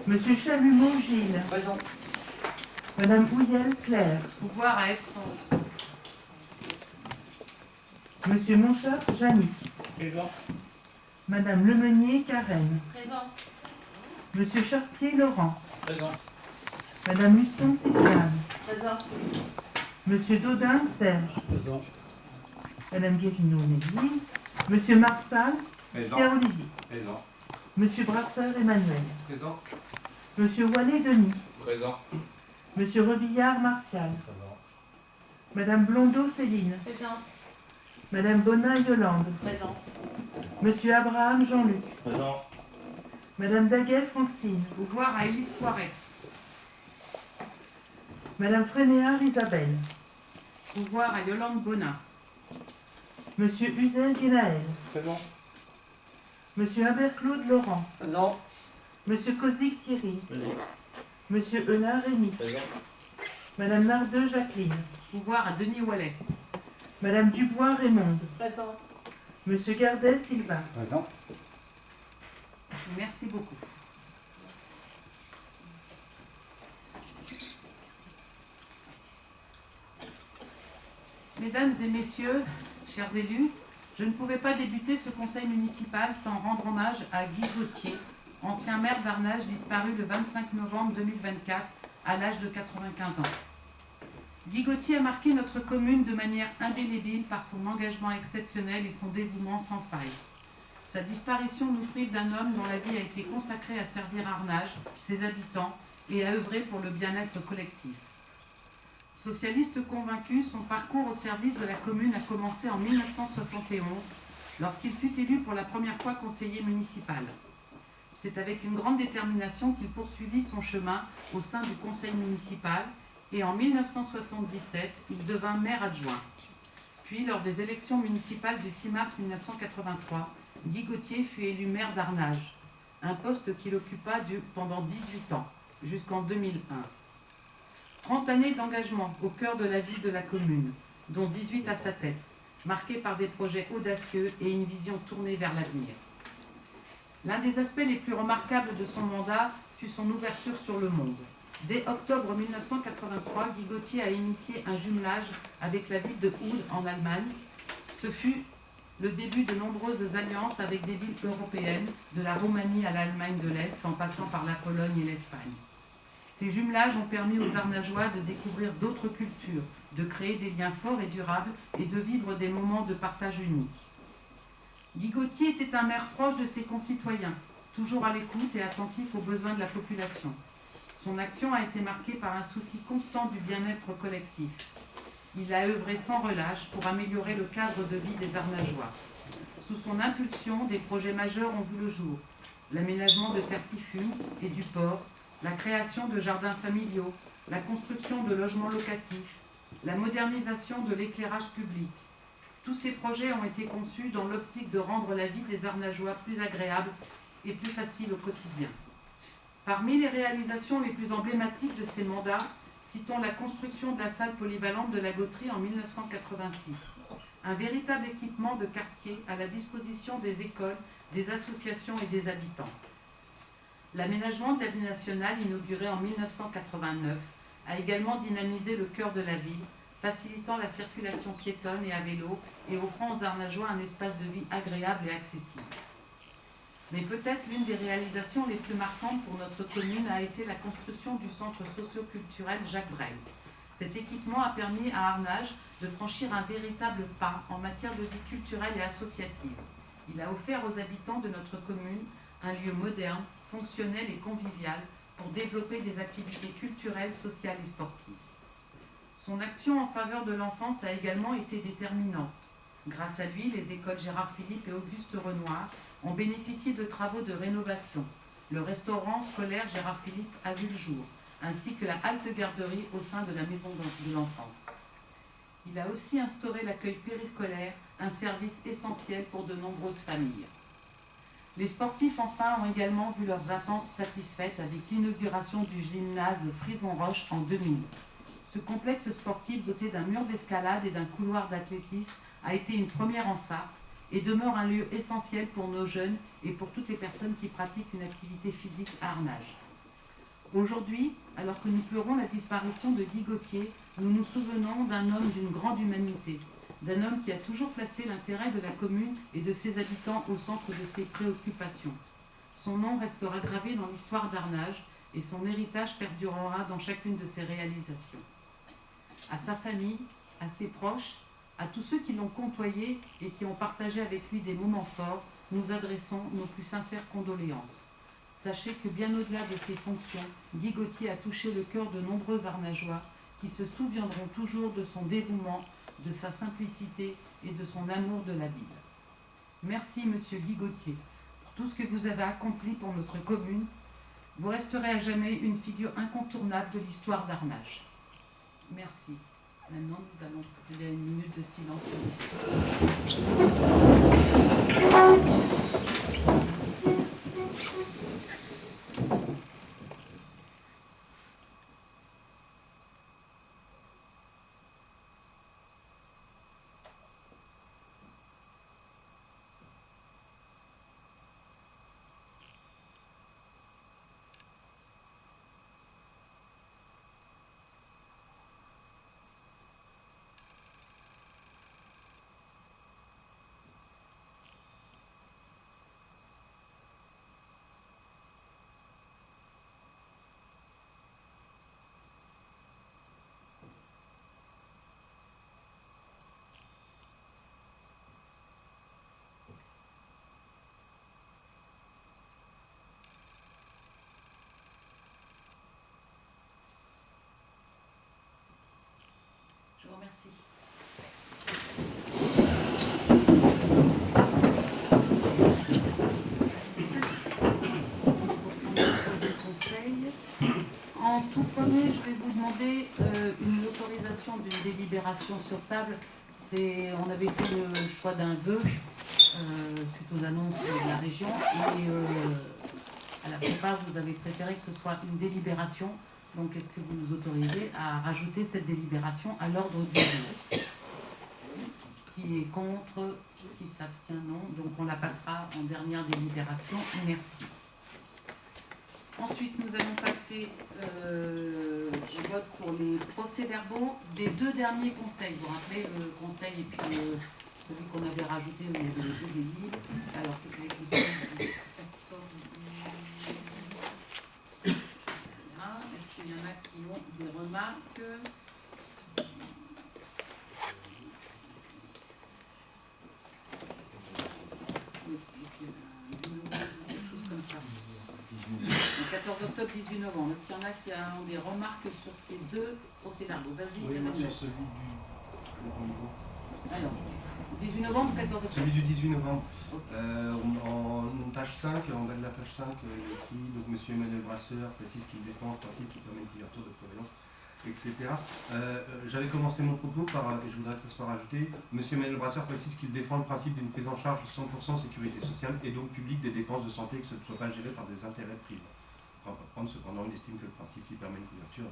Monsieur Chalumeau Gilles. Présent. Madame Houillel Claire. Pouvoir à absence. Monsieur Monchard Jannick. Présent. Madame Lemeunier Karen. Présent. Monsieur Chartier Laurent. Présent. Madame Husson Cypriane. Présent. Monsieur Dodin Serge. Présent. Madame Guérino Nelly. Monsieur Marsal Présent. Pierre-Olivier. Présent. Monsieur Brasseur Emmanuel. Présent. Monsieur Wallet Denis. Présent. Monsieur Rebillard Martial. Madame Blondeau Céline. Présent. Madame Bonin Yolande. Présent. Monsieur Abraham Jean-Luc. Présent. Madame Daguet Francine. Pouvoir à Élise Poiret. Madame Frénéard Isabelle. Pouvoir à Yolande Bonin. Monsieur Uzel Guénaël. Présent. Monsieur Humbert-Claude Laurent. Présent. Monsieur Kozik Thierry. Présent. Monsieur Eulard Rémy. Présent. Madame Nardeux Jacqueline. Pouvoir à Denis Wallet. Madame Dubois Raymonde. Présent. Monsieur Gardet Sylvain. Présent. Merci beaucoup. Mesdames et messieurs, chers élus, je ne pouvais pas débuter ce conseil municipal sans rendre hommage à Guy Gauthier, ancien maire d'Arnage disparu le 25 novembre 2024 à l'âge de 95 ans. Guy Gauthier a marqué notre commune de manière indélébile par son engagement exceptionnel et son dévouement sans faille. Sa disparition nous prive d'un homme dont la vie a été consacrée à servir Arnage, ses habitants et à œuvrer pour le bien-être collectif. Socialiste convaincu, son parcours au service de la commune a commencé en 1971, lorsqu'il fut élu pour la première fois conseiller municipal. C'est avec une grande détermination qu'il poursuivit son chemin au sein du conseil municipal et en 1977, il devint maire adjoint. Puis, lors des élections municipales du 6 mars 1983, Guy Gauthier fut élu maire d'Arnage, un poste qu'il occupa pendant 18 ans, jusqu'en 2001. 30 années d'engagement au cœur de la vie de la commune, dont 18 à sa tête, marquées par des projets audacieux et une vision tournée vers l'avenir. L'un des aspects les plus remarquables de son mandat fut son ouverture sur le monde. Dès octobre 1983, Guy Gauthier a initié un jumelage avec la ville de Oud en Allemagne. Ce fut le début de nombreuses alliances avec des villes européennes, de la Roumanie à l'Allemagne de l'Est, en passant par la Pologne et l'Espagne. Ces jumelages ont permis aux Arnageois de découvrir d'autres cultures, de créer des liens forts et durables et de vivre des moments de partage uniques. Guy Gauthier était un maire proche de ses concitoyens, toujours à l'écoute et attentif aux besoins de la population. Son action a été marquée par un souci constant du bien-être collectif. Il a œuvré sans relâche pour améliorer le cadre de vie des Arnageois. Sous son impulsion, des projets majeurs ont vu le jour. L'aménagement de Tertifume et du port, la création de jardins familiaux, la construction de logements locatifs, la modernisation de l'éclairage public. Tous ces projets ont été conçus dans l'optique de rendre la vie des Arnageois plus agréable et plus facile au quotidien. Parmi les réalisations les plus emblématiques de ces mandats, citons la construction de la salle polyvalente de la Gautrie en 1986, un véritable équipement de quartier à la disposition des écoles, des associations et des habitants. L'aménagement de l'avenue nationale, inauguré en 1989, a également dynamisé le cœur de la ville, facilitant la circulation piétonne et à vélo et offrant aux Arnageois un espace de vie agréable et accessible. Mais peut-être l'une des réalisations les plus marquantes pour notre commune a été la construction du centre socio-culturel Jacques Brel. Cet équipement a permis à Arnage de franchir un véritable pas en matière de vie culturelle et associative. Il a offert aux habitants de notre commune un lieu moderne, fonctionnel et convivial pour développer des activités culturelles, sociales et sportives. Son action en faveur de l'enfance a également été déterminante. Grâce à lui, les écoles Gérard Philippe et Auguste Renoir ont bénéficié de travaux de rénovation. Le restaurant scolaire Gérard Philippe a vu le jour, ainsi que la halte-garderie au sein de la maison de l'enfance. Il a aussi instauré l'accueil périscolaire, un service essentiel pour de nombreuses familles. Les sportifs, enfin, ont également vu leurs attentes satisfaites avec l'inauguration du gymnase Frison-Roche en 2000. Ce complexe sportif doté d'un mur d'escalade et d'un couloir d'athlétisme a été une première en Sarthe et demeure un lieu essentiel pour nos jeunes et pour toutes les personnes qui pratiquent une activité physique à Arnage. Aujourd'hui, alors que nous pleurons la disparition de Guy Gauthier, nous nous souvenons d'un homme d'une grande humanité, d'un homme qui a toujours placé l'intérêt de la commune et de ses habitants au centre de ses préoccupations. Son nom restera gravé dans l'histoire d'Arnage et son héritage perdurera dans chacune de ses réalisations. À sa famille, à ses proches, à tous ceux qui l'ont côtoyé et qui ont partagé avec lui des moments forts, nous adressons nos plus sincères condoléances. Sachez que bien au-delà de ses fonctions, Guy Gauthier a touché le cœur de nombreux Arnageois qui se souviendront toujours de son dévouement, de sa simplicité et de son amour de la ville. Merci, Monsieur Guy Gauthier, pour tout ce que vous avez accompli pour notre commune. Vous resterez à jamais une figure incontournable de l'histoire d'Arnage. Merci. Maintenant, nous allons procéder à une minute de silence. Je vous remercie. En tout premier, je vais vous demander une autorisation d'une délibération sur table. On avait fait le choix d'un vœu suite aux annonces de la région et à la plupart, vous avez préféré que ce soit une délibération. Donc, est-ce que vous nous autorisez à rajouter cette délibération à l'ordre du jour? Qui est contre? Qui s'abstient? Non. Donc, on la passera en dernière délibération. Merci. Ensuite, nous allons passer au vote pour les procès-verbaux des deux derniers conseils. Vous vous rappelez, le conseil et puis celui qu'on avait rajouté au début des livres. Alors, c'était les conseils du 14. Est-ce qu'il y en a qui ont des remarques? Quelque chose comme ça. Le 14 octobre, 18 novembre. Est-ce qu'il y en a qui ont des remarques sur ces deux procès-verbaux? Vas-y, oui, Emmanuel. sur celui du... Alors, 18 novembre, 14 octobre. Celui du 18 novembre. Okay. En page 5, en bas de la page 5, il est écrit, donc M. Emmanuel Brasseur précise qu'il défend un principe qui permet une couverture de prévalence, etc. J'avais commencé mon propos par, et je voudrais que ça soit rajouté, M. Emmanuel Brasseur précise qu'il défend le principe d'une prise en charge 100% sécurité sociale et donc publique des dépenses de santé que ce ne soit pas géré par des intérêts privés. Cependant, il estime que le principe qui permet une couverture.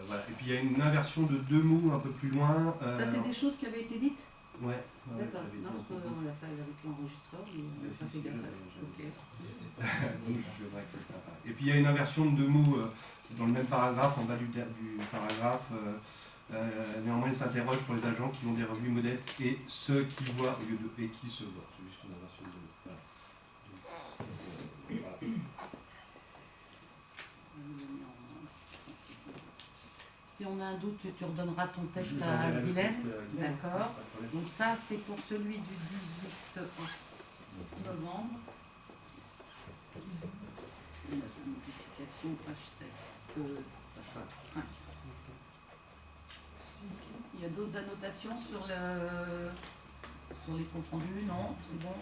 Voilà. Et puis il y a une inversion de deux mots un peu plus loin. Ça, c'est des choses qui avaient été dites? Ouais. D'accord. Non, parce qu'on l'a fait avec l'enregistreur, mais ça fait bien. Ok. Et puis il y a une inversion de deux mots dans le même paragraphe, en bas du paragraphe. Néanmoins, il s'interroge pour les agents qui ont des revenus modestes et ceux qui voient au lieu de et qui se voient. C'est juste une inversion de deux mots. Voilà. Si on a un doute, tu redonneras ton texte à Guylaine. D'accord. Donc ça, c'est pour celui du 18 novembre. La modification page 7. Page 5. Il y a d'autres annotations sur les comptes rendus? Non, c'est bon.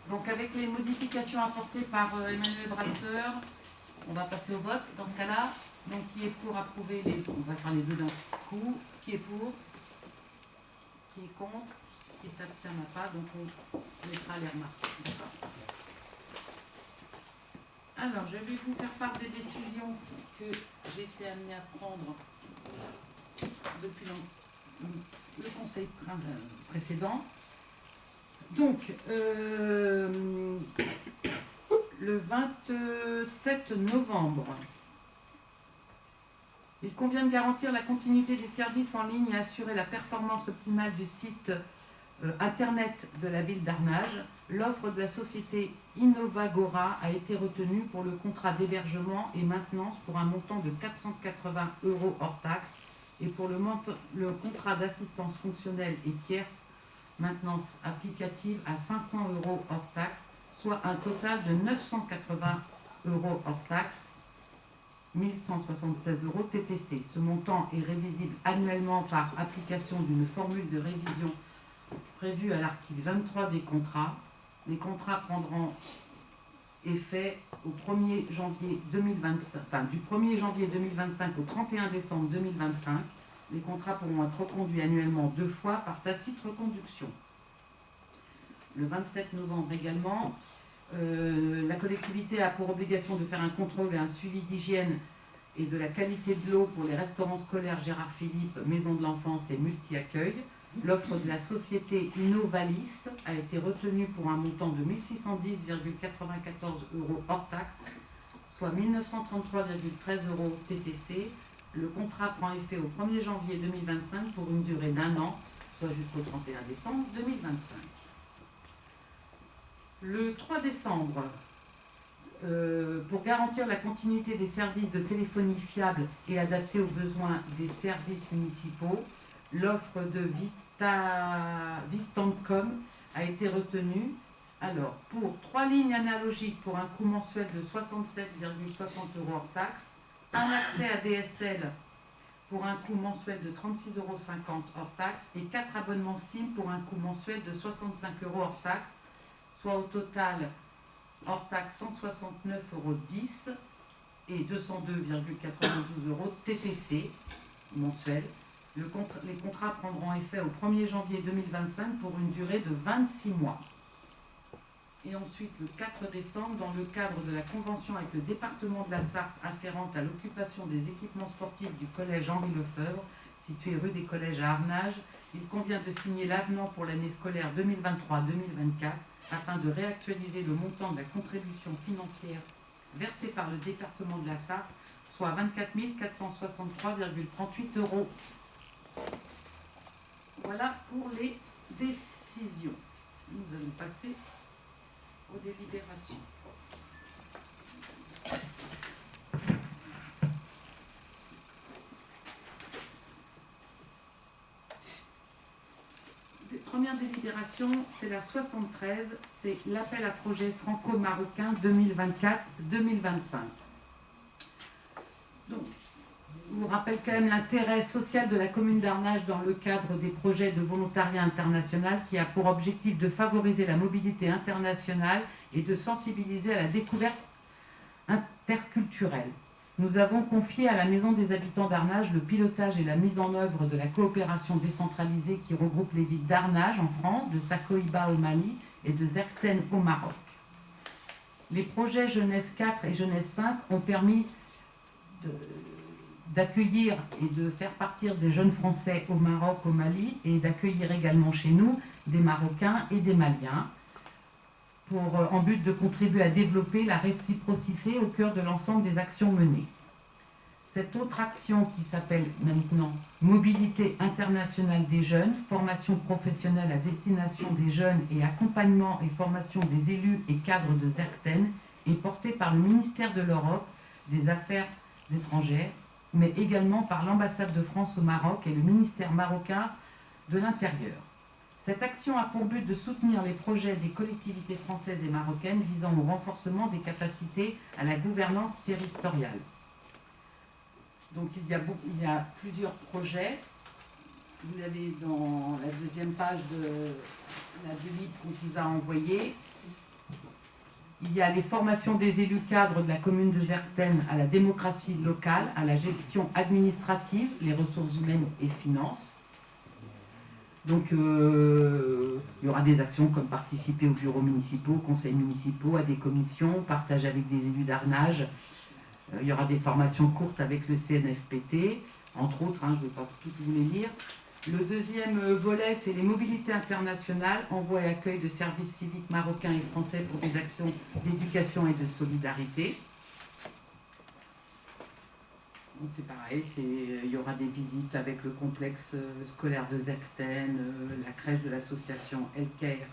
Donc avec les modifications apportées par Emmanuel Brasseur, on va passer au vote dans ce cas-là. Donc qui est pour approuver les... On va faire les deux d'un coup. Qui est pour? Qui est contre? Qui s'abstient pas? Donc on mettra les remarques. D'accord. Alors, je vais vous faire part des décisions que j'ai été amenée à prendre depuis le conseil précédent. Donc, le 27 novembre. Il convient de garantir la continuité des services en ligne et assurer la performance optimale du site Internet de la ville d'Arnage. L'offre de la société Innovagora a été retenue pour le contrat d'hébergement et maintenance pour un montant de 480 € hors taxe et pour le contrat d'assistance fonctionnelle et tierce maintenance applicative à 500 € hors taxe, soit un total de 980 € hors taxe, 1176 € TTC. Ce montant est révisible annuellement par application d'une formule de révision prévue à l'article 23 des contrats. Les contrats prendront effet au 1er janvier 2025, du 1er janvier 2025 au 31 décembre 2025. Les contrats pourront être reconduits annuellement 2 fois par tacite reconduction. Le 27 novembre également, la collectivité a pour obligation de faire un contrôle et un suivi d'hygiène et de la qualité de l'eau pour les restaurants scolaires Gérard Philippe, Maison de l'Enfance et Multi-Accueil. L'offre de la société Innovalis a été retenue pour un montant de 1610,94 € hors taxe, soit 1933,13 € TTC. Le contrat prend effet au 1er janvier 2025 pour une durée d'1 an, soit jusqu'au 31 décembre 2025. Le 3 décembre, pour garantir la continuité des services de téléphonie fiable et adaptés aux besoins des services municipaux, l'offre de Vistancom a été retenue. Alors, pour 3 lignes analogiques pour un coût mensuel de 67,60 € hors taxe, un accès à DSL pour un coût mensuel de 36,50 € hors taxe et 4 abonnements SIM pour un coût mensuel de 65 € hors taxe, soit au total hors taxe 169,10 € et 202,92 € TTC mensuel. Les contrats prendront effet au 1er janvier 2025 pour une durée de 26 mois. Et ensuite, le 4 décembre, dans le cadre de la convention avec le département de la Sarthe afférente à l'occupation des équipements sportifs du collège Henri Lefebvre, situé rue des Collèges à Arnage, il convient de signer l'avenant pour l'année scolaire 2023-2024 afin de réactualiser le montant de la contribution financière versée par le département de la Sarthe, soit 24 463,38 €. Voilà pour les décisions. Nous allons passer aux délibérations. Première délibération, c'est la 73, c'est l'appel à projet franco-marocain 2024-2025. Donc, je vous rappelle quand même l'intérêt social de la commune d'Arnage dans le cadre des projets de volontariat international qui a pour objectif de favoriser la mobilité internationale et de sensibiliser à la découverte interculturelle. Nous avons confié à la Maison des habitants d'Arnage le pilotage et la mise en œuvre de la coopération décentralisée qui regroupe les villes d'Arnage en France, de Sakoïba au Mali et de Zerten au Maroc. Les projets Jeunesse 4 et Jeunesse 5 ont permis d'accueillir et de faire partir des jeunes Français au Maroc, au Mali, et d'accueillir également chez nous des Marocains et des Maliens, en but de contribuer à développer la réciprocité au cœur de l'ensemble des actions menées. Cette autre action qui s'appelle maintenant Mobilité internationale des jeunes, formation professionnelle à destination des jeunes et accompagnement et formation des élus et cadres de Zerten, est portée par le ministère de l'Europe, des Affaires étrangères, mais également par l'ambassade de France au Maroc et le ministère marocain de l'Intérieur. Cette action a pour but de soutenir les projets des collectivités françaises et marocaines visant au renforcement des capacités à la gouvernance territoriale. Donc il y a plusieurs projets. Vous l'avez dans la deuxième page du livre qu'on vous a envoyé. Il y a les formations des élus cadres de la commune de Zerten à la démocratie locale, à la gestion administrative, les ressources humaines et finances. Donc il y aura des actions comme participer aux bureaux municipaux, aux conseils municipaux, à des commissions, partage avec des élus d'Arnage. Il y aura des formations courtes avec le CNFPT, entre autres, je ne vais pas toutes vous les lire. Le deuxième volet, c'est les mobilités internationales, envoi et accueil de services civiques marocains et français pour des actions d'éducation et de solidarité. Donc c'est pareil, il y aura des visites avec le complexe scolaire de Zepten, la crèche de l'association El Caire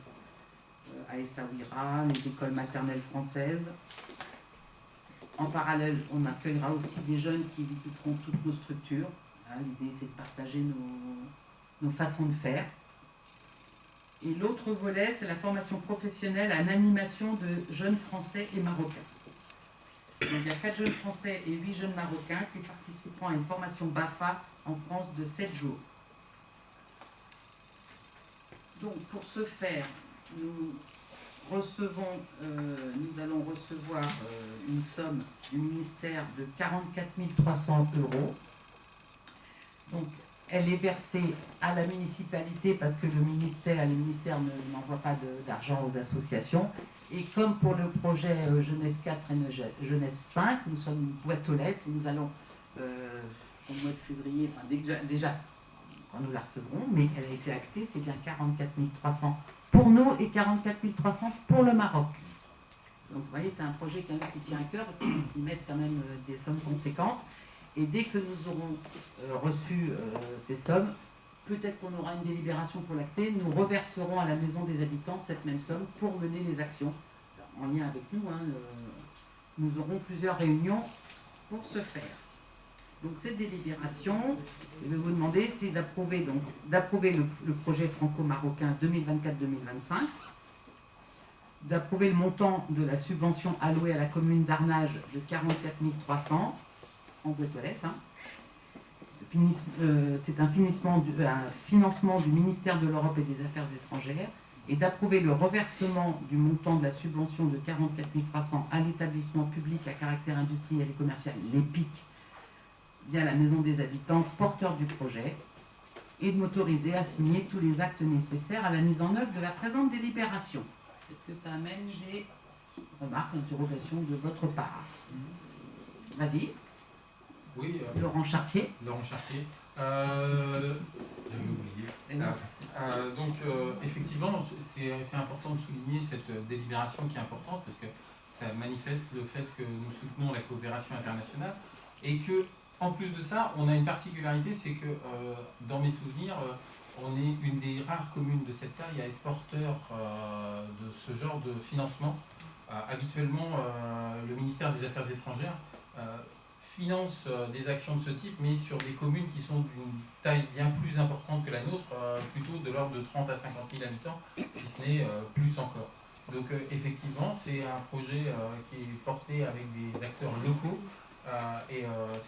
à Essaouira, les écoles maternelles françaises. En parallèle, on accueillera aussi des jeunes qui visiteront toutes nos structures. L'idée, c'est de partager nos façons de faire. Et l'autre volet, c'est la formation professionnelle en animation de jeunes Français et Marocains. Donc, il y a 4 jeunes Français et 8 jeunes Marocains qui participeront à une formation BAFA en France de 7 jours. Donc, pour ce faire, nous allons recevoir une somme du ministère de 44 300 €. Donc, elle est versée à la municipalité parce que les ministères n'envoient pas d'argent aux associations. Et comme pour le projet Jeunesse 4 et Jeunesse 5, nous sommes une boîte aux lettres. Nous allons, au mois de février, enfin, déjà, quand nous la recevrons, mais elle a été actée, c'est bien 44 300 pour nous et 44 300 pour le Maroc. Donc vous voyez, c'est un projet quand même qui tient à cœur parce qu'ils mettent quand même des sommes conséquentes. Et dès que nous aurons reçu ces sommes, peut-être qu'on aura une délibération pour l'acter, nous reverserons à la Maison des Habitants cette même somme pour mener les actions. En lien avec nous, nous aurons plusieurs réunions pour ce faire. Donc cette délibération, je vais vous demander, c'est d'approuver le projet franco-marocain 2024-2025, d'approuver le montant de la subvention allouée à la commune d'Arnage de 44 300 en boîte aux lettres. C'est un financement du ministère de l'Europe et des Affaires étrangères, et d'approuver le reversement du montant de la subvention de 44 300 à l'établissement public à caractère industriel et commercial, l'EPIC, via la Maison des Habitants, porteur du projet, et de m'autoriser à signer tous les actes nécessaires à la mise en œuvre de la présente délibération. Est-ce que ça amène des remarques, interrogations de votre part? Vas-y. Oui, Laurent Chartier. Laurent Chartier. J'avais oublié. Donc, effectivement, c'est important de souligner cette délibération qui est importante parce que ça manifeste le fait que nous soutenons la coopération internationale et que, en plus de ça, on a une particularité, c'est que dans mes souvenirs, on est une des rares communes de cette taille à être porteur de ce genre de financement. Habituellement, le ministère des Affaires étrangères finance des actions de ce type, mais sur des communes qui sont d'une taille bien plus importante que la nôtre, plutôt de l'ordre de 30 à 50 000 habitants, si ce n'est plus encore. Donc effectivement, c'est un projet qui est porté avec des acteurs locaux, et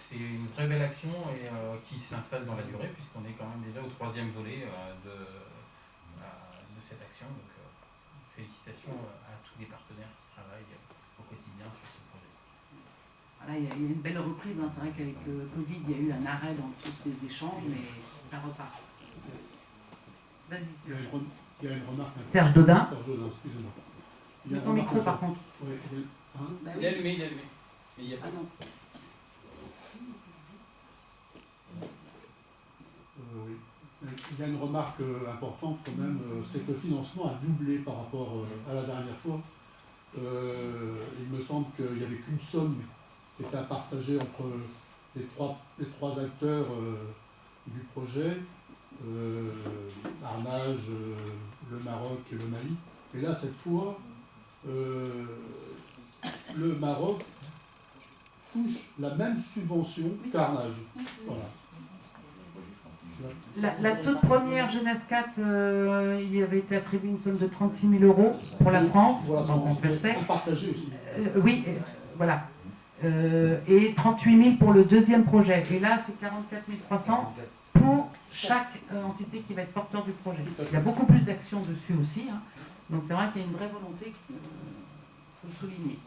c'est une très belle action et qui s'installe dans la durée, puisqu'on est quand même déjà au 3e volet de cette action. Donc félicitations à tous les partenaires qui travaillent au quotidien sur ce projet. Voilà, il y a une belle reprise, c'est vrai qu'avec le Covid, il y a eu un arrêt dans tous ces échanges, mais ça repart. Vas-y. Il y a une remarque. Serge Dodin. Serge Dodin, excusez-moi. Mets ton micro par contre. Oui, Bah Il oui. est allumé, il est allumé. Mais il y a pas. Ah non. Oui. Il y a une remarque importante quand même, c'est que le financement a doublé par rapport à la dernière fois. Il me semble qu'il n'y avait qu'une somme qui était à partager entre les trois acteurs du projet, Arnage, le Maroc et le Mali. Et là, cette fois, le Maroc touche la même subvention qu'Arnage. Voilà. La toute première Jeunesse 4, il avait été attribué une somme de 36 000 € pour la France, Voilà, donc on versait. à partager aussi. Oui, voilà. Et 38 000 pour le deuxième projet. Et là, c'est 44 300 pour chaque entité qui va être porteur du projet. Il y a beaucoup plus d'actions dessus aussi. Donc c'est vrai qu'il y a une vraie volonté qu'il faut souligner.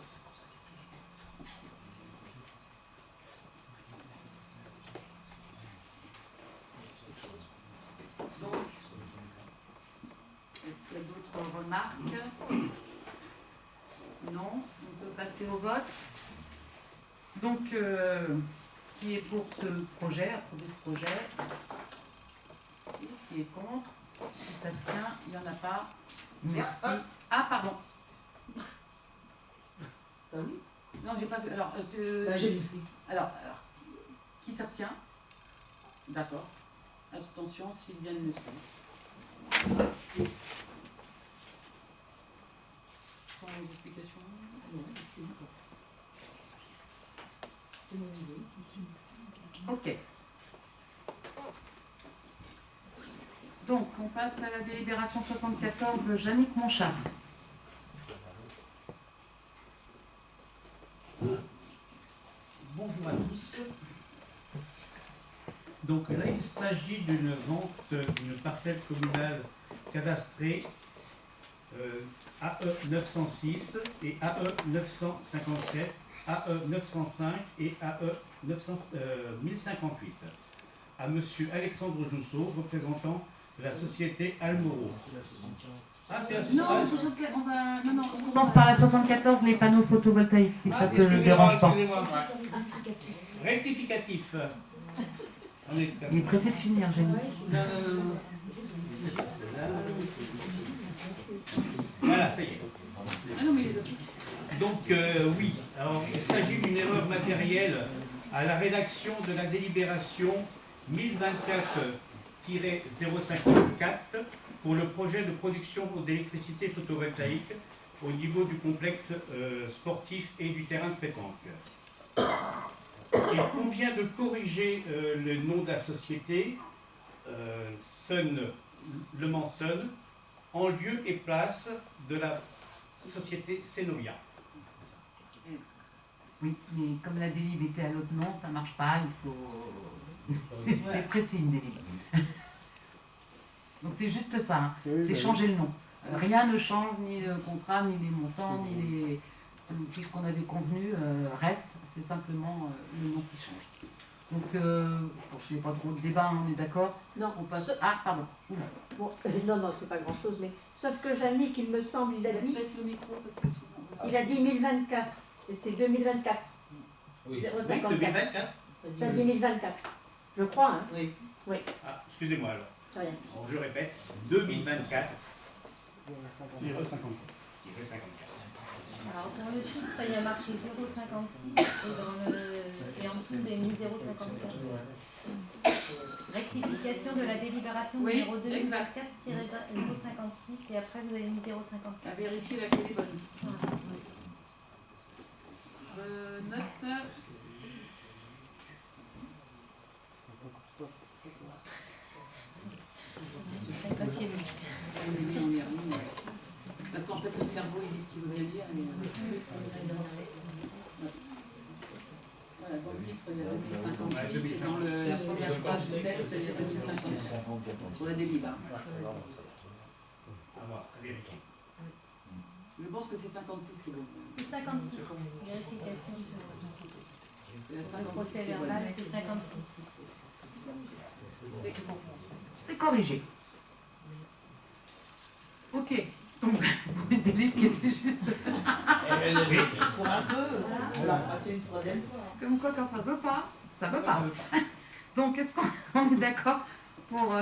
Donc, est-ce qu'il y a d'autres remarques? Non, on peut passer au vote. Donc, qui est pour ce projet, approuver ce projet? Qui est contre? Qui s'abstient? Il n'y en a pas. Merci. Ah, pardon. Non, j'ai pas vu. Alors, alors, qui s'abstient? D'accord. Abstention, Sylviane Le Sel. Sans explication? Ok. Donc, on passe à la délibération 74 de Yannick Monchard. Bonjour à tous. Donc là, il s'agit d'une vente d'une parcelle communale cadastrée AE 906 et AE 957, AE 905 et AE 1058 à Monsieur Alexandre Jousseau, représentant de la société Almoro. Ah, c'est la Non, 64, on va... non, on commence par la 74, les panneaux photovoltaïques, si ça te dérange pas. Rectificatif. Il est pressé de finir, Jenny. Voilà, ça y est. Ah non, mais les autres. Donc, oui, alors il s'agit d'une erreur matérielle à la rédaction de la délibération 1024-054 pour le projet de production d'électricité photovoltaïque au niveau du complexe sportif et du terrain de pétanque. Il convient de corriger le nom de la société, Sun, Le Mans Sun, en lieu et place de la société Cenovia. Oui, mais comme la délib était à l'autre nom, ça marche pas, il faut... C'est précis une délib. Donc c'est juste ça, hein. C'est changer le nom. Rien ne change, ni le contrat, ni les montants, ni les... tout ce qu'on avait convenu reste, c'est simplement le nom qui change. Donc, il n'y a pas trop de débat, on est d'accord? Non, On passe... Ah, pardon. Oula. bon, non, c'est pas grand-chose, mais sauf que Yannick, il me semble, il a dit, Baisse le micro parce que souvent... il a dit 1024, et c'est 2024, Oui, 054. 2024. T'as dit 1024, je crois, hein, Oui. Ah, excusez-moi alors. c'est rien. Bon, je répète, 2024. 54. Alors dans le chiffre, il y a marqué 0,56 et en dessous, vous avez mis 0,54. Rectification de la délibération Oui, numéro 2024-056 et après vous avez mis 0,54. À vérifier laquelle est bonne. Je note... On y arrive. Parce qu'en fait, le cerveau, il dit ce qu'il veut bien dire. Mais... Voilà, dans le titre, il y a 2056, et dans la première phrase du texte, il y a 2056. Sur la délibat. À vérifier. Je pense que c'est 56 qui est bon. C'est 56. Vérification sur C'est la le 56 procès qui est bonne. verbal, c'est 56. C'est corrigé. Ok. Donc, une délite qui était juste... Oui. Pour un peu, on l'a passé une troisième fois. Comme quoi, quand ça veut pas, ça veut pas. Donc, est-ce qu'on est d'accord pour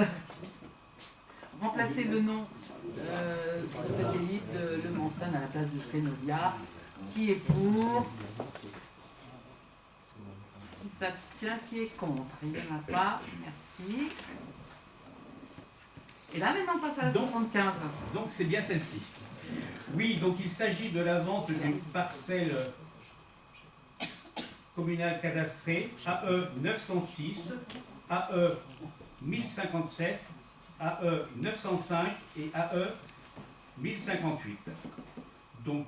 remplacer le nom de cette élite de Le Mans Sun à la place de Cenovia? Qui est pour? Qui s'abstient? Qui est contre? Il n'y en a pas. Merci. Et là, maintenant, on passe à la 75. Donc c'est bien celle-ci. Oui, donc il s'agit de la vente d'une parcelle communale cadastrée AE 906, AE 1057, AE 905 et AE 1058. Donc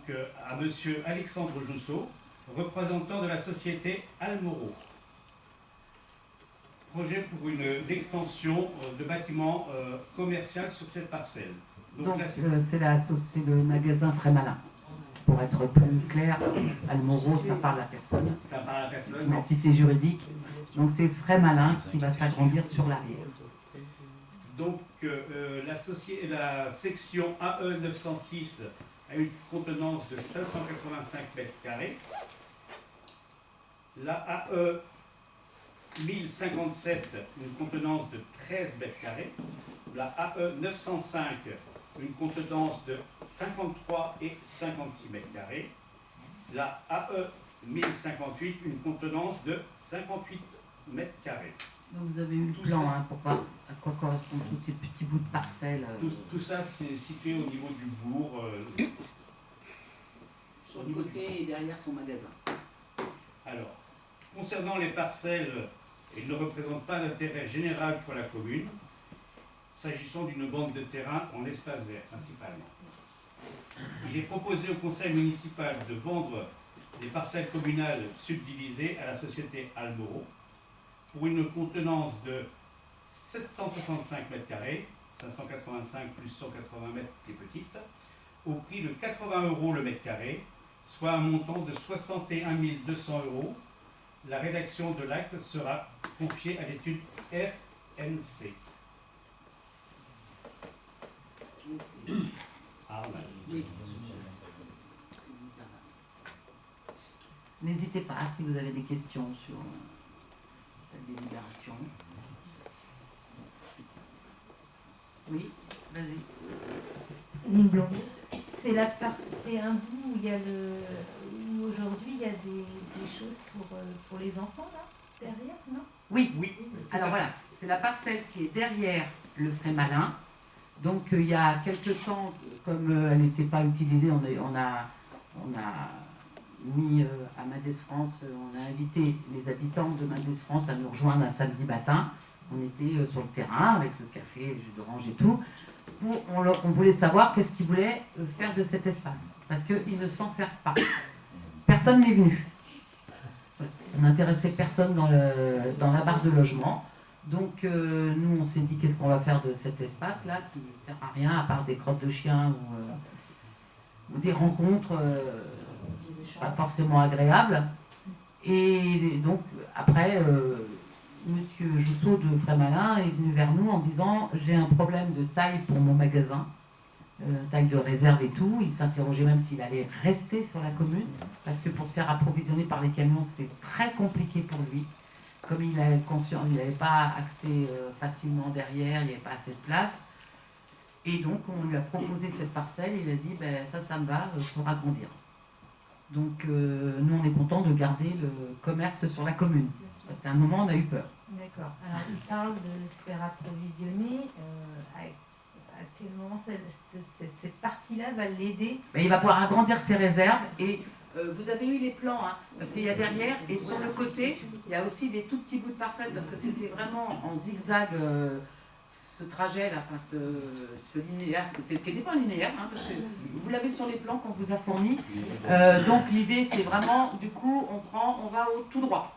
à Monsieur Alexandre Jousseau, représentant de la société Almoro. Projet pour une extension de bâtiment commercial sur cette parcelle. Donc, là, c'est le magasin Frémalin. Pour être plus clair, Almoro, ça parle à personne. ça parle à personne. C'est une entité juridique. Donc c'est Frémalin qui va s'agrandir sur l'arrière. Donc la section AE 906 a une contenance de 585 mètres carrés. La AE 1057, une contenance de 13 mètres carrés. La AE 905, une contenance de 53 et 56 mètres carrés. La AE 1058, une contenance de 58 mètres carrés. Donc vous avez eu le Tout plan ça. hein, pour voir à quoi correspondent tous ces petits bouts de parcelles. Tout ça, c'est situé au niveau du bourg. Sur le côté et derrière son magasin. Alors, concernant les parcelles, elles ne représentent pas d'intérêt général pour la commune, s'agissant d'une bande de terrain en espace vert principalement. Il est proposé au conseil municipal de vendre les parcelles communales subdivisées à la société Almoro pour une contenance de 765 mètres carrés, 585 plus 180 mètres qui est petite, au prix de 80 € le mètre carré, soit un montant de 61 200 €. La rédaction de l'acte sera confiée à l'étude RNC. Ah, Oui. N'hésitez pas si vous avez des questions sur cette délibération. Oui, vas-y. Céline Blanc. C'est un bout où il y a où aujourd'hui il y a des choses pour les enfants là, derrière, non? Oui, oui. alors voilà, c'est la parcelle qui est derrière le Frémalin. Donc il y a quelque temps, comme elle n'était pas utilisée, on a mis à Mendes France, on a invité les habitants de Mendes France à nous rejoindre un samedi matin. On était sur le terrain avec le café, le jus d'orange et tout. On voulait savoir qu'est-ce qu'ils voulaient faire de cet espace, parce qu'ils ne s'en servent pas. Personne n'est venu. On n'intéressait personne dans la barre de logement. Donc nous, on s'est dit qu'est-ce qu'on va faire de cet espace-là qui ne sert à rien à part des crottes de chiens ou des rencontres pas forcément agréables. Et donc après, Monsieur Jousseau de Frémalin est venu vers nous en disant j'ai un problème de taille pour mon magasin, taille de réserve et tout. Il s'interrogeait même s'il allait rester sur la commune, parce que pour se faire approvisionner par les camions, c'est très compliqué pour lui. Comme il avait conscience, il n'avait pas accès facilement derrière, il n'y avait pas assez de place. Et donc on lui a proposé cette parcelle, il a dit ben, ça me va, il faudra grandir. Donc nous on est content de garder le commerce sur la commune. Parce qu'à un moment on a eu peur. D'accord. Alors il parle de se faire approvisionner. À quel moment cette partie-là va l'aider? Ben, il va pouvoir agrandir ses réserves et vous avez eu les plans, hein, parce qu'il y a derrière et sur le côté, il y a aussi des tout petits bouts de parcelles parce que c'était vraiment en zigzag ce trajet là, enfin ce linéaire, qui n'était pas linéaire, hein, parce que vous l'avez sur les plans qu'on vous a fournis. Donc l'idée c'est vraiment, du coup, on va tout droit.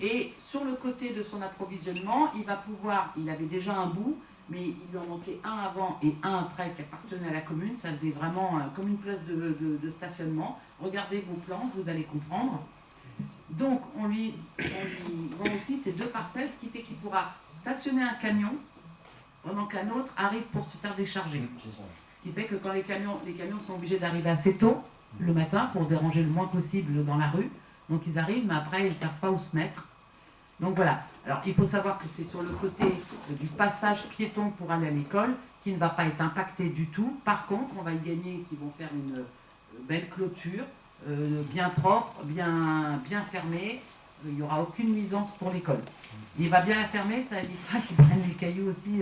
Et sur le côté de son approvisionnement, il va pouvoir, il avait déjà un bout, mais il lui en manquait un avant et un après qui appartenait à la commune. Ça faisait vraiment comme une place de stationnement. Regardez vos plans, vous allez comprendre. Donc on lui vend aussi ces deux parcelles, ce qui fait qu'il pourra stationner un camion pendant qu'un autre arrive pour se faire décharger. Ce qui fait que quand les camions sont obligés d'arriver assez tôt le matin pour déranger le moins possible dans la rue. Donc ils arrivent, mais après ils ne savent pas où se mettre. Donc voilà. Alors il faut savoir que c'est sur le côté du passage piéton pour aller à l'école qui ne va pas être impacté du tout. Par contre, on va y gagner qu'ils vont faire une belle clôture, bien propre, bien fermée. Il n'y aura aucune nuisance pour l'école. Il va bien la fermer, ça évitera qu'ils prennent les cailloux aussi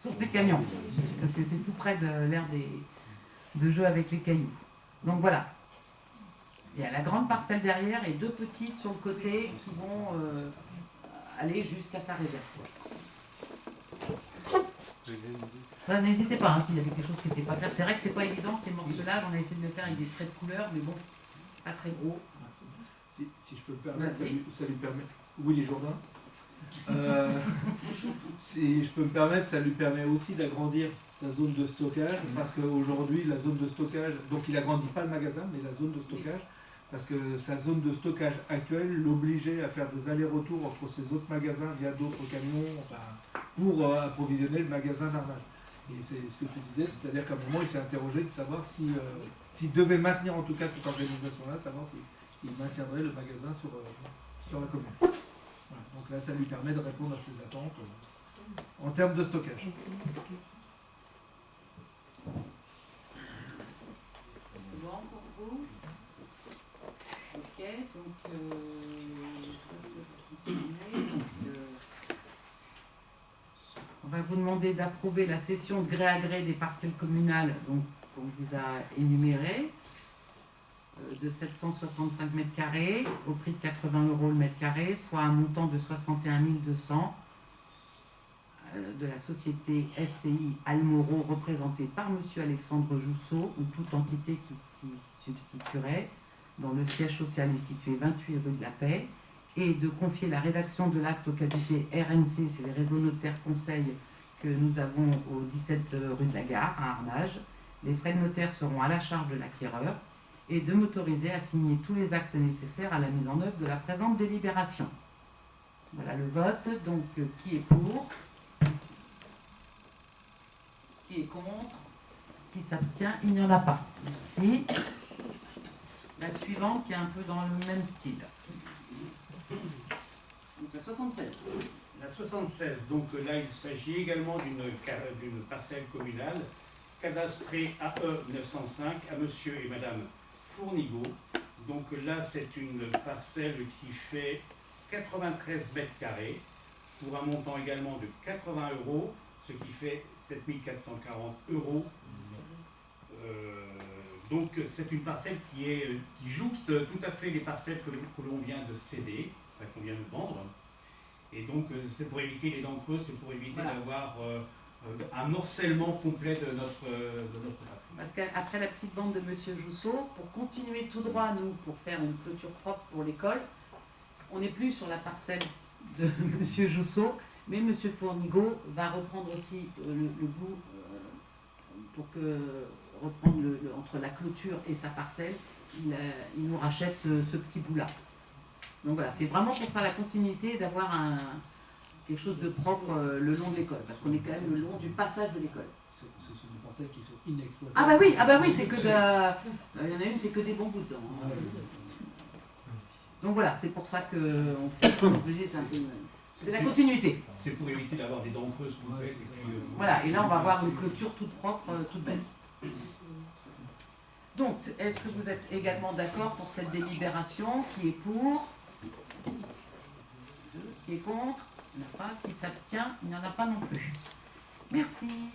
sur ces camions. Parce que c'est tout près de l'aire de jeu avec les cailloux. Donc voilà. Il y a la grande parcelle derrière et deux petites sur le côté qui vont aller jusqu'à sa réserve. N'hésitez pas, hein, s'il y avait quelque chose qui n'était pas clair. C'est vrai que c'est pas évident ces morcelages, on a essayé de le faire avec des traits de couleur, mais bon, pas très gros. Si je peux me permettre, Vas-y. ça lui permet. Willy Jourdain. Si je peux me permettre, ça lui permet aussi d'agrandir sa zone de stockage, parce qu'aujourd'hui, la zone de stockage, donc il n'agrandit pas le magasin, mais la zone de stockage, parce que sa zone de stockage actuelle l'obligeait à faire des allers-retours entre ses autres magasins via d'autres camions, enfin, pour approvisionner le magasin normal. Et c'est ce que tu disais, c'est-à-dire qu'à un moment, il s'est interrogé de savoir s'il devait maintenir en tout cas cette organisation-là, savoir s'il maintiendrait le magasin sur la commune. Voilà, donc là, ça lui permet de répondre à ses attentes en termes de stockage. C'est bon pour vous? Ok, donc, on va vous demander d'approuver la cession de gré à gré des parcelles communales, donc, qu'on vous a énumérées, de 765 mètres carrés, au prix de 80 € le mètre carré, soit un montant de 61 200 de la société SCI Almoro, représentée par M. Alexandre Jousseau, ou toute entité qui s'y substituerait, dont le siège social est situé 28 rue de la Paix, et de confier la rédaction de l'acte au cabinet RNC, c'est les réseaux notaires conseils que nous avons au 17 rue de la Gare, à Arnage. Les frais de notaire seront à la charge de l'acquéreur, et de m'autoriser à signer tous les actes nécessaires à la mise en œuvre de la présente délibération. Voilà le vote, donc qui est pour? Qui est contre? Qui s'abstient? Il n'y en a pas. Merci. La suivante qui est un peu dans le même style. Donc la 76. La 76, donc là il s'agit également d'une parcelle communale cadastrée AE 905 à monsieur et madame Fournigaud. Donc là c'est une parcelle qui fait 93 mètres carrés pour un montant également de 80 €, ce qui fait 7 440 €. Donc c'est une parcelle qui jouxte tout à fait les parcelles que l'on vient de céder, enfin, qu'on vient de vendre. Et donc c'est pour éviter les dents creuses, c'est pour éviter d'avoir un morcellement complet de notre patrimoine. Parce qu'après la petite bande de M. Jousseau, pour continuer tout droit, nous, pour faire une clôture propre pour l'école, on n'est plus sur la parcelle de M. Jousseau, mais M. Fournigaud va reprendre aussi le bout pour reprendre entre la clôture et sa parcelle, il nous rachète ce petit bout-là. Donc voilà, c'est vraiment pour faire la continuité et d'avoir quelque chose de propre le long de l'école, parce qu'on est quand même le long du passage de l'école. Ce sont des parcelles qui sont inexploitées. Ah bah oui, c'est que il y en a une, c'est que des bons bouts dedans. Donc voilà, c'est pour ça qu'on fait c'est la continuité. C'est pour éviter d'avoir des dents creuses complètes. Voilà, et là on va avoir une clôture toute propre, toute belle. Donc, est-ce que vous êtes également d'accord pour cette délibération? Qui est pour? Qui est contre? Il n'y en a pas. Qui s'abstient? Il n'y en a pas non plus. Merci.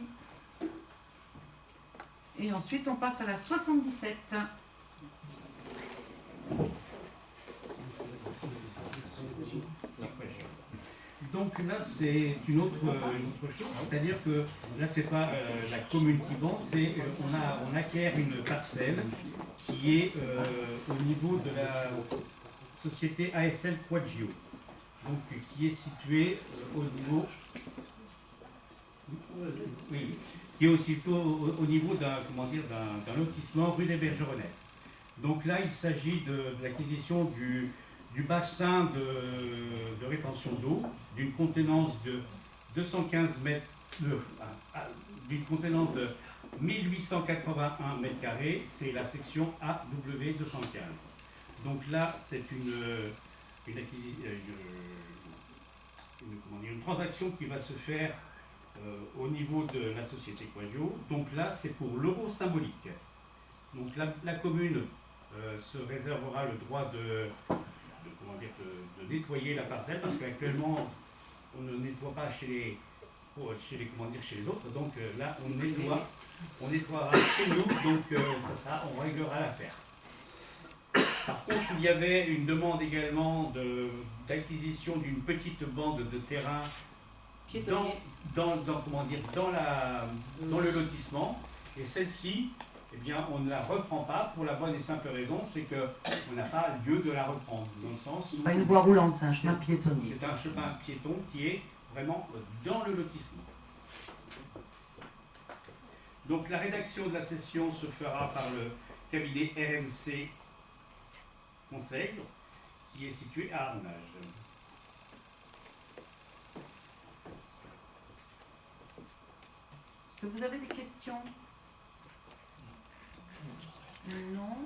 Et ensuite, on passe à la 77. Donc là, c'est une autre chose, c'est-à-dire que là, c'est pas la commune qui vend, c'est on acquiert une parcelle qui est au niveau de la société ASL Quadgio, donc qui est située au niveau, qui est aussi au niveau d'un lotissement rue des Bergeronnettes. Donc là, il s'agit de l'acquisition du bassin de rétention d'eau, d'une contenance de 215 mètres, d'une contenance de 1881 mètres carrés, c'est la section AW 215. Donc là, c'est une transaction qui va se faire au niveau de la société Quadgio. Donc là, c'est pour l'euro symbolique. Donc la commune se réservera le droit de nettoyer la parcelle, parce qu'actuellement on ne nettoie pas chez les autres, donc là on nettoiera chez nous, donc on réglera l'affaire. Par contre, il y avait une demande également d'acquisition d'une petite bande de terrain dans le lotissement, et celle-ci, eh bien, on ne la reprend pas pour la bonne et simple raison, c'est qu'on n'a pas lieu de la reprendre. Dans le sens où pas une voie roulante, c'est un chemin piétonnier. C'est un chemin piéton qui est vraiment dans le lotissement. Donc la rédaction de la cession se fera par le cabinet RNC Conseil, qui est situé à Arnage. Est-ce que vous avez des questions? Non.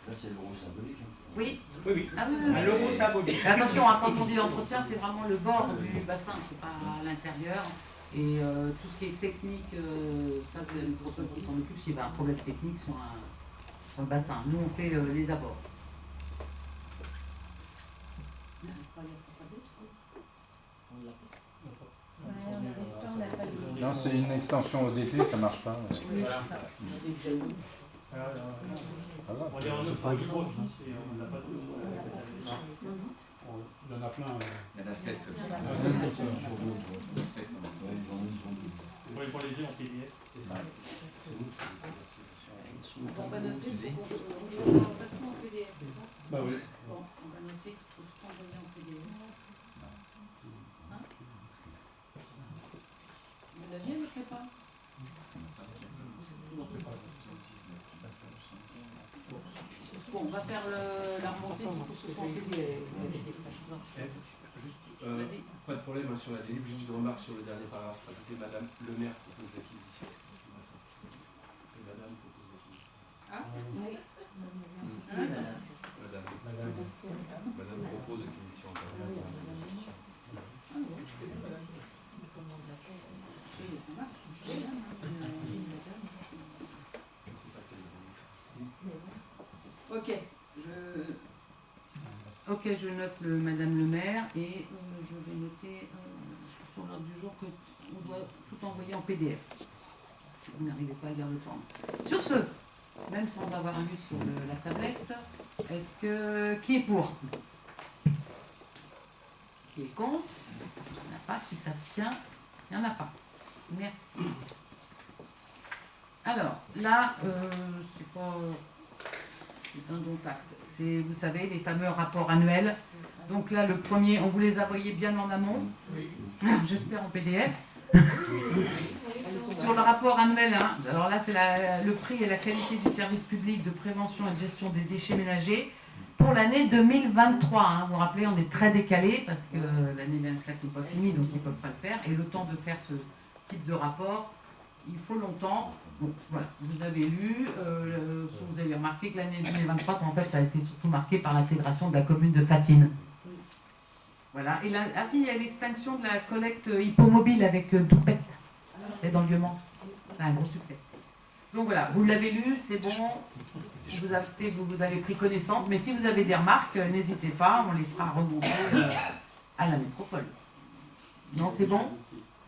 Là, c'est l'euro symbolique. Oui. Oui, oui. Ah oui, oui, oui. L'euro symbolique. Mais attention, hein, quand on dit l'entretien, c'est vraiment le bord du bassin, c'est pas à l'intérieur. Et tout ce qui est technique, ça c'est une personne qui s'en occupe s'il y a un problème technique sur le bassin. Nous on fait les abords. Non, c'est une extension ODT, ça marche pas. Oui, c'est ça. On est en offre micro-office et on n'a pas de... Il y en a plein. Il y en a 7 comme ça. Il y en a 7 comme ça. Pour les jeux en PDF, c'est ça. On va noter, il faut qu'on envoie tout en PDF, c'est ça? Bah oui. Bon, on va noter qu'il faut tout envoyer en PDF. Hein? Vous l'aviez le prépa? Bon, on va faire la remontée, il faut que ce soit en PDF. Vas-y. Pas de problème sur la délibération, juste une remarque sur le dernier paragraphe. Ajouter Madame le maire propose l'acquisition. Et Madame propose l'acquisition. Ah oui. Madame propose l'acquisition. Ok, je note Madame le maire et je vais noter sur l'ordre du jour qu'on doit tout envoyer en PDF. Si vous n'arrivez pas à lire le temps. Sur ce, même sans avoir lu sur la tablette, est-ce que qui est pour? Qui est contre? Il n'y en a pas. Qui s'abstient? Il n'y en a pas. Merci. Alors, là, c'est pas... C'est un don acte. C'est, vous savez, les fameux rapports annuels. Donc là, le premier, on vous les a envoyés bien en amont. J'espère en PDF. Sur le rapport annuel, hein, alors là, c'est le prix et la qualité du service public de prévention et de gestion des déchets ménagers pour l'année 2023. Hein. Vous vous rappelez, on est très décalé parce que l'année 2024 n'est pas finie, donc ils ne peuvent pas le faire. Et le temps de faire ce type de rapport, il faut longtemps. Bon, voilà, vous avez lu, vous avez remarqué que l'année 2023, en fait, ça a été surtout marqué par l'intégration de la commune de Fatine. Voilà, et là, il y a l'extinction de la collecte hippomobile avec Doupette, et dans le Vieux-Mans. C'est un gros succès. Donc voilà, vous l'avez lu, c'est bon, vous avez pris connaissance, mais si vous avez des remarques, n'hésitez pas, on les fera remonter à la métropole. Non, c'est bon?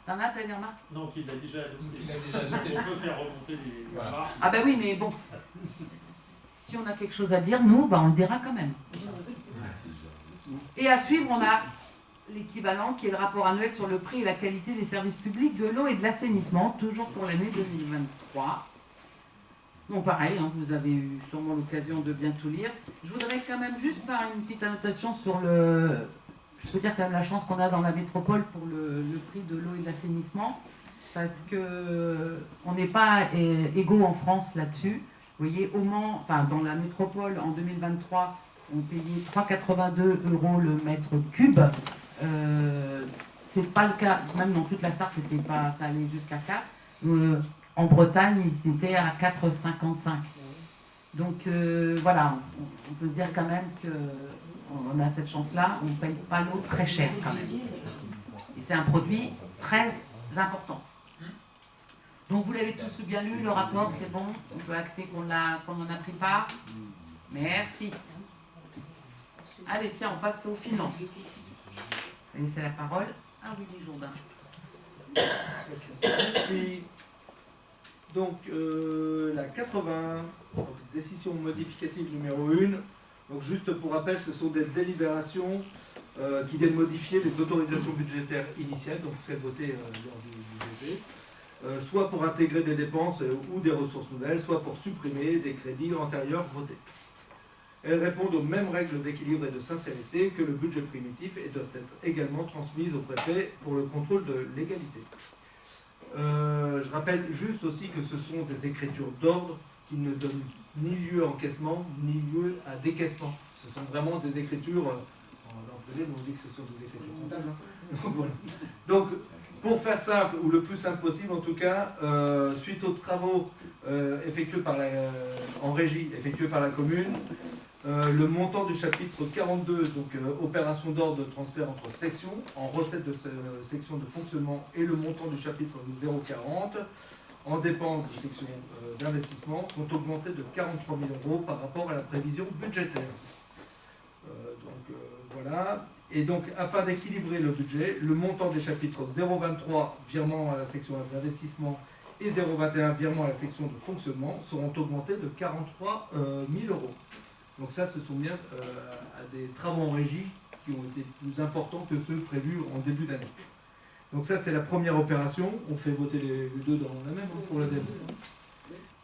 T'en as des remarques? Non, il a déjà adopté. On peut faire remonter les remarques. Ah ben oui, mais bon, si on a quelque chose à dire, nous, on le dira quand même. Et à suivre, on a l'équivalent qui est le rapport annuel sur le prix et la qualité des services publics de l'eau et de l'assainissement, toujours pour l'année 2023. Bon, pareil, hein, vous avez eu sûrement l'occasion de bien tout lire. Je voudrais quand même juste faire une petite annotation sur le... Je peux dire quand même la chance qu'on a dans la métropole pour le prix de l'eau et de l'assainissement, parce qu'on n'est pas égaux en France là-dessus. Vous voyez, au Mans, enfin dans la métropole, en 2023, on payait 3,82 € le mètre cube. C'est pas le cas, même dans toute la Sarthe, c'était pas, ça allait jusqu'à 4. En Bretagne, c'était à 4,55. Donc voilà, on peut dire quand même qu'on a cette chance-là, on ne paye pas l'eau très cher quand même. Et c'est un produit très important. Donc vous l'avez tous bien lu, le rapport, c'est bon, on peut acter qu'on en a pris part. Merci. Allez, tiens, on passe aux finances. Je vais laisser la parole à Willy Jourdain. Merci. Donc, la 80, donc, décision modificative numéro 1. Donc, juste pour rappel, ce sont des délibérations qui viennent modifier les autorisations budgétaires initiales, donc celles votées lors du budget, soit pour intégrer des dépenses ou des ressources nouvelles, soit pour supprimer des crédits antérieurs votés. Elles répondent aux mêmes règles d'équilibre et de sincérité que le budget primitif et doivent être également transmises au préfet pour le contrôle de légalité. Je rappelle juste aussi que ce sont des écritures d'ordre qui ne donnent ni lieu à encaissement, ni lieu à décaissement. Ce sont vraiment des écritures l'employé, mais on dit que ce sont des écritures comptables. Hein. Donc, voilà. Donc, pour faire simple, ou le plus simple possible en tout cas, suite aux travaux en régie effectués par la commune, le montant du chapitre 42, donc opération d'ordre de transfert entre sections, en recette de section de fonctionnement, et le montant du chapitre 040, en dépenses de section d'investissement, sont augmentés de 43 000 € par rapport à la prévision budgétaire. Voilà. Et donc, afin d'équilibrer le budget, le montant des chapitres 023, virement à la section d'investissement, et 021, virement à la section de fonctionnement, seront augmentés de 43 000 €. Donc ça, ce sont bien à des travaux en régie qui ont été plus importants que ceux prévus en début d'année. Donc ça, c'est la première opération. On fait voter les deux dans la même pour l'ADEME.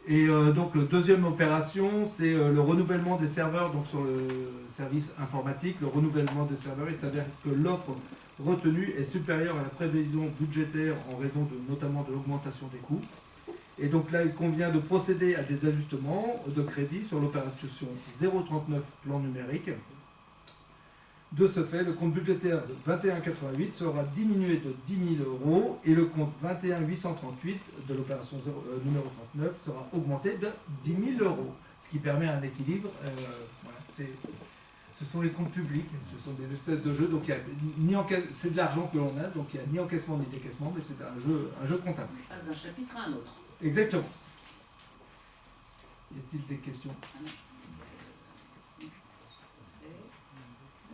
Et donc, la deuxième opération, c'est le renouvellement des serveurs donc sur le service informatique. Le renouvellement des serveurs, il s'avère que l'offre retenue est supérieure à la prévision budgétaire en raison notamment de l'augmentation des coûts. Et donc là, il convient de procéder à des ajustements de crédit sur l'opération 039 plan numérique. De ce fait, le compte budgétaire de 2188 sera diminué de 10 000 € et le compte 21838 de l'opération numéro 39 sera augmenté de 10 000 €, ce qui permet un équilibre. Voilà, ce sont les comptes publics, ce sont des espèces de jeux, donc c'est de l'argent que l'on a, donc il n'y a ni encaissement ni décaissement, mais c'est un jeu comptable. On passe d'un chapitre à un autre. Exactement. Y a-t-il des questions?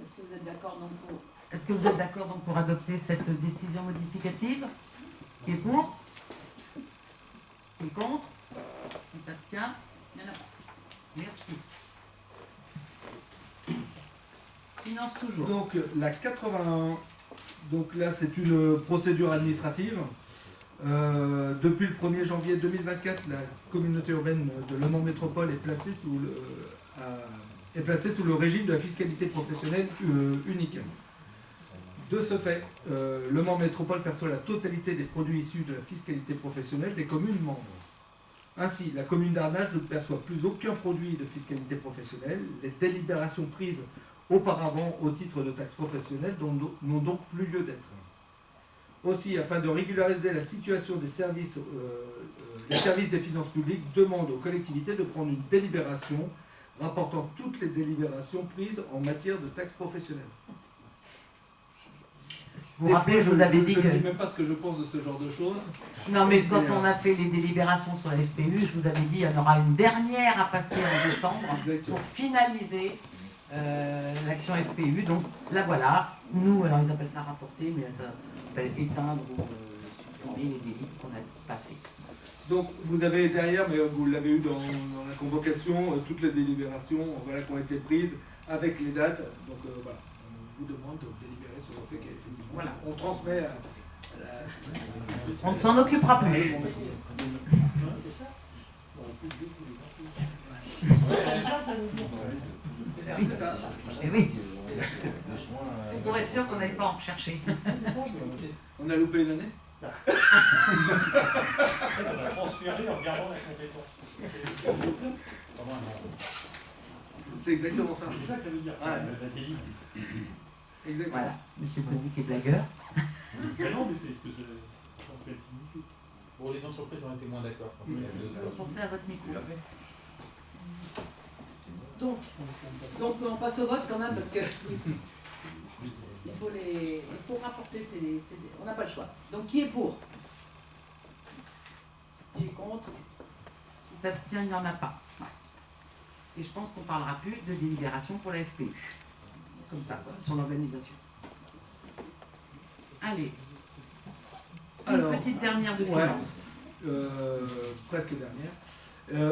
Est-ce que vous êtes d'accord donc pour... Est-ce que vous êtes d'accord donc pour adopter cette décision modificative? Qui est pour? Qui est contre? Qui s'abstient? Il n'y en a pas. Merci. Finance toujours. Donc la 81, donc là c'est une procédure administrative. Depuis le 1er janvier 2024, la communauté urbaine de Le Mans Métropole est placée sous le régime de la fiscalité professionnelle unique. De ce fait, Le Mans Métropole perçoit la totalité des produits issus de la fiscalité professionnelle des communes membres. Ainsi, la commune d'Arnage ne perçoit plus aucun produit de fiscalité professionnelle. Les délibérations prises auparavant au titre de taxes professionnelles n'ont donc plus lieu d'être. Aussi, afin de régulariser la situation des services, les services des finances publiques demandent aux collectivités de prendre une délibération rapportant toutes les délibérations prises en matière de taxes professionnelles. Vous vous rappelez, je vous avais dit que... Je ne dis même pas ce que je pense de ce genre de choses. Non, mais quand on a fait les délibérations sur la FPU, je vous avais dit qu'il y en aura une dernière à passer en décembre pour finaliser l'action FPU. Donc là, voilà. Nous, alors ils appellent ça rapporter, mais ça s'appelle éteindre ou supprimer les délits qu'on a passés. Donc vous avez derrière, mais vous l'avez eu dans la convocation, toutes les délibérations voilà, qui ont été prises avec les dates. Donc voilà, on vous demande de délibérer sur le fait qu'effectivement, voilà, on transmet à la... On ne s'en occupera plus. Eh oui. C'est pour être sûr qu'on n'aille pas en rechercher. On a loupé une année? On a transféré en regardant la compétence. C'est exactement ça. C'est ça que ça veut dire. Ouais. Exactement. Voilà, monsieur Kozik est blagueur. Mais non, mais c'est ce que je pense qu'elle signifie. Bon, les entreprises ont été moins d'accord. Pensez à votre micro. Donc on passe au vote quand même parce que il faut rapporter on n'a pas le choix. Donc qui est pour? Qui est contre? Qui s'abstient, il n'y en a pas. Et je pense qu'on ne parlera plus de délibération pour la FPU. Comme ça, quoi, sur l'organisation. Allez. Une petite dernière de finance. Presque dernière.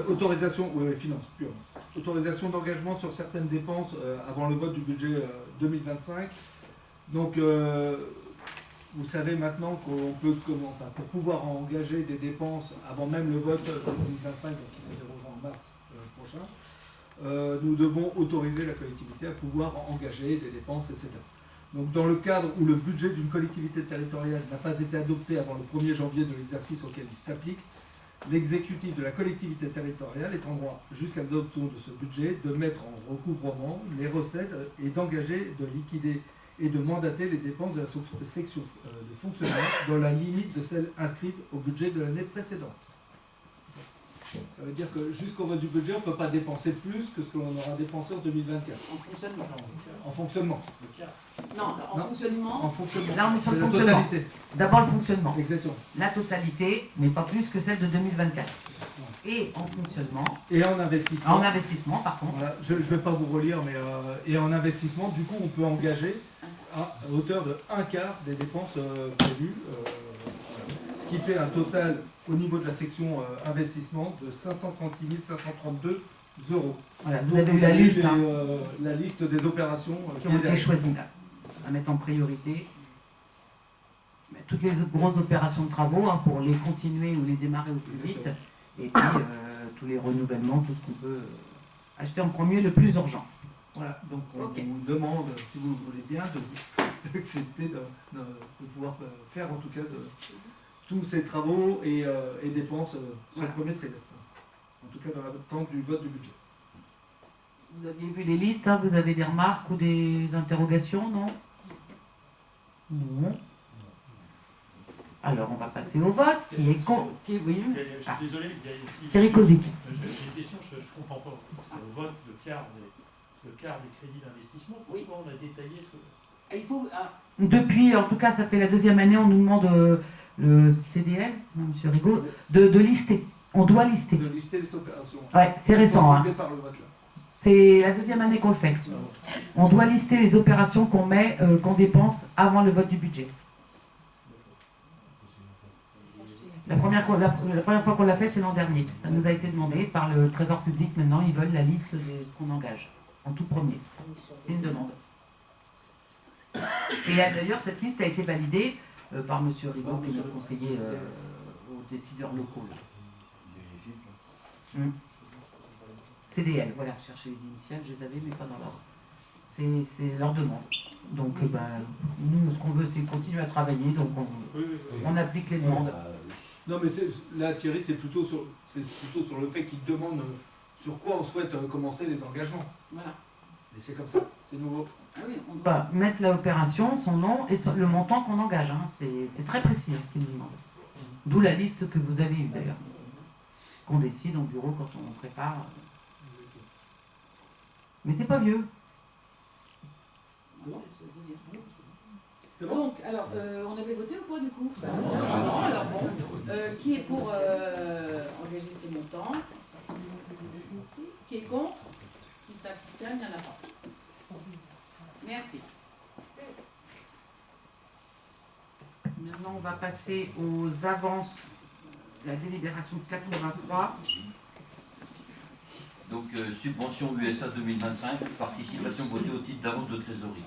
Autorisation, finance, pure. Autorisation d'engagement sur certaines dépenses avant le vote du budget 2025. Donc, vous savez maintenant qu'on peut, pour pouvoir engager des dépenses avant même le vote 2025, donc qui se déroulera en mars prochain, nous devons autoriser la collectivité à pouvoir engager des dépenses, etc. Donc, dans le cadre où le budget d'une collectivité territoriale n'a pas été adopté avant le 1er janvier de l'exercice auquel il s'applique, l'exécutif de la collectivité territoriale est en droit, jusqu'à l'adoption de ce budget, de mettre en recouvrement les recettes et d'engager, de liquider et de mandater les dépenses de la section de fonctionnement dans la limite de celles inscrites au budget de l'année précédente. Ça veut dire que jusqu'au vote du budget, on ne peut pas dépenser plus que ce que l'on aura dépensé en 2024. En fonctionnement. En fonctionnement. Non, en Non. fonctionnement. En fonctionnement. Là, on est sur le C'est la fonctionnement. totalité. D'abord le fonctionnement. Exactement. La totalité, mais pas plus que celle de 2024. Et en fonctionnement. Et en investissement. En investissement, par contre. Voilà, je ne vais pas vous relire, mais et en investissement, du coup, on peut engager à hauteur de 1/4 des dépenses prévues. Ce qui fait un total au niveau de la section investissement de 536 532 euros. Voilà, vous Donc, avez eu la liste, hein, la liste des opérations qui ont été choisies là, à mettre en priorité. Mais toutes les autres grosses opérations de travaux, hein, pour les continuer ou les démarrer au plus vite. Et puis tous les renouvellements, tout ce qu'on peut acheter en premier, le plus urgent. Voilà, donc on vous demande, si vous voulez bien, d'accepter de pouvoir faire en tout cas tous ces travaux et dépenses sur le premier trimestre. En tout cas dans l'attente du vote du budget. Vous aviez vu les listes, hein, vous avez des remarques ou des interrogations, non? Non. Alors on va passer au vote. Qui est con... Qui est... Oui. Je suis désolé, il y a Thierry Kozik. j'ai une question, je ne comprends pas. Le vote, le quart des crédits d'investissement, pourquoi on a détaillé ce... Il faut... Depuis, en tout cas, ça fait la deuxième année, on nous demande le CDL, M. Rigaud, de lister. On doit lister. De lister les opérations. Ouais, c'est récent. Hein. Par le vote, là. C'est la deuxième année qu'on le fait. On doit lister les opérations qu'on met, qu'on dépense avant le vote du budget. La première fois qu'on l'a fait, c'est l'an dernier. Ça nous a été demandé par le Trésor public. Maintenant, ils veulent la liste de ce qu'on engage, en tout premier. C'est une demande. Et d'ailleurs, cette liste a été validée par M. Rigaud, qui est notre conseiller aux décideurs locaux. CDL, voilà, chercher les initiales, je les avais, mais pas dans l'ordre. C'est leur demande. Donc, nous, ce qu'on veut, c'est continuer à travailler, donc on applique les demandes. Non, mais là, Thierry, c'est plutôt sur le fait qu'ils demandent sur quoi on souhaite commencer les engagements. Voilà. Et c'est comme ça, c'est nouveau. Ah oui, on doit mettre l'opération, son nom et le montant qu'on engage. Hein. C'est très précis ce qu'ils nous demandent. D'où la liste que vous avez eue d'ailleurs. Qu'on décide en bureau quand on prépare. Mais c'est pas vieux. C'est bon. Donc, alors, on avait voté ou pas du coup? Non, alors bon. Qui est pour engager ces montants? Qui est contre? Qui s'abstient? Il n'y en a pas. Merci. Maintenant, on va passer aux avances de la délibération 83. Donc, subvention USA 2025, participation votée au titre d'avance de trésorerie.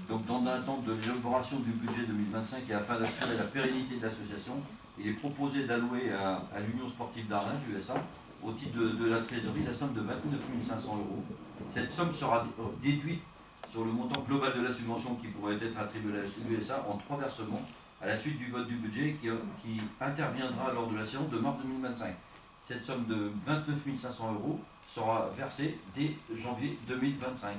Donc, dans l'attente de l'élaboration du budget 2025 et afin d'assurer la pérennité de l'association, il est proposé d'allouer à l'Union sportive d'Arlinge, USA, au titre de la trésorerie, la somme de 29 500 euros. Cette somme sera déduite sur le montant global de la subvention qui pourrait être attribuée à l'USA en 3 versements à la suite du vote du budget qui interviendra lors de la séance de mars 2025. Cette somme de 29 500 euros sera versée dès janvier 2025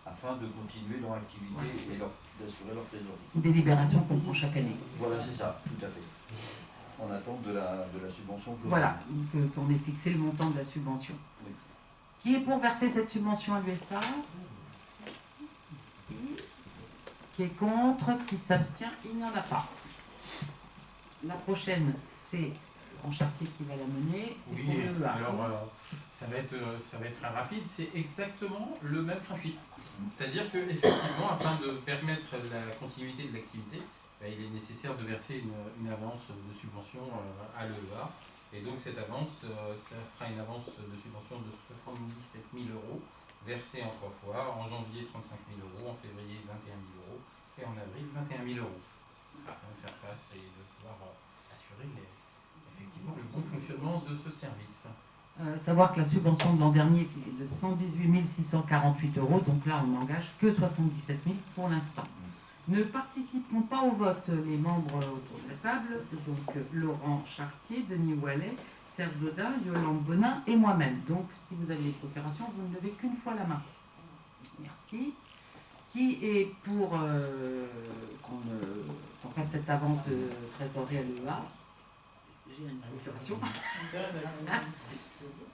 afin de continuer leur activité et d'assurer leur trésorerie. Une délibération qu'on prend chaque année. Voilà, c'est ça, tout à fait. En attente de la subvention globale. Voilà, qu'on ait fixé le montant de la subvention. Oui. Qui est pour verser cette subvention à l'USA? Qui est contre? Qui s'abstient? Il n'y en a pas. La prochaine, c'est en Chartier qui va la mener. C'est pour Oui, le EA. alors ça va être très rapide, c'est exactement le même principe. C'est-à-dire qu'effectivement, afin de permettre la continuité de l'activité, il est nécessaire de verser une avance de subvention à l'EEA. Et donc cette avance, ça sera une avance de subvention de 77 000 euros, versée en 3 fois, en janvier 35 000 euros, en février 21 000 euros et en avril 21 000 euros. Afin de faire face et de pouvoir assurer effectivement le bon fonctionnement de ce service. Savoir que la subvention de l'an dernier est de 118 648 euros, donc là on n'engage que 77 000 pour l'instant. Ne participeront pas au vote les membres autour de la table, donc Laurent Chartier, Denis Ouellet, Serge Dodin, Yolande Bonin et moi-même. Donc, si vous avez des coopérations, vous ne levez qu'une fois la main. Merci. Qui est pour qu'on fasse cette avance de trésorerie à l'EA? J'ai une coopération.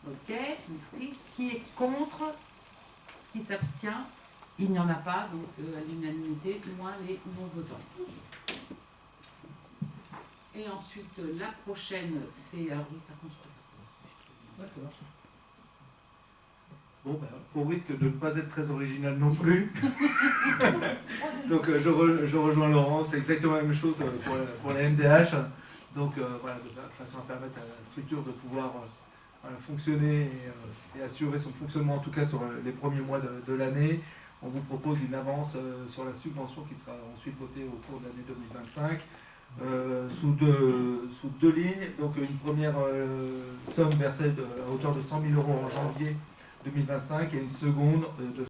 Ok, merci. Qui est contre? Qui s'abstient? Il n'y en a pas, donc à l'unanimité, moins les non-votants. Et ensuite, la prochaine, c'est... Alors, oui, par contre, Ouais, ça marche. Bon, ben, au risque de ne pas être très original non plus. Donc je rejoins Laurent, c'est exactement la même chose pour la MDH. Donc voilà, de façon à permettre à la structure de pouvoir fonctionner et assurer son fonctionnement, en tout cas sur les premiers mois de l'année. On vous propose une avance sur la subvention qui sera ensuite votée au cours de l'année 2025. Sous deux lignes, donc une première somme versée à hauteur de 100 000 € en janvier 2025 et une seconde de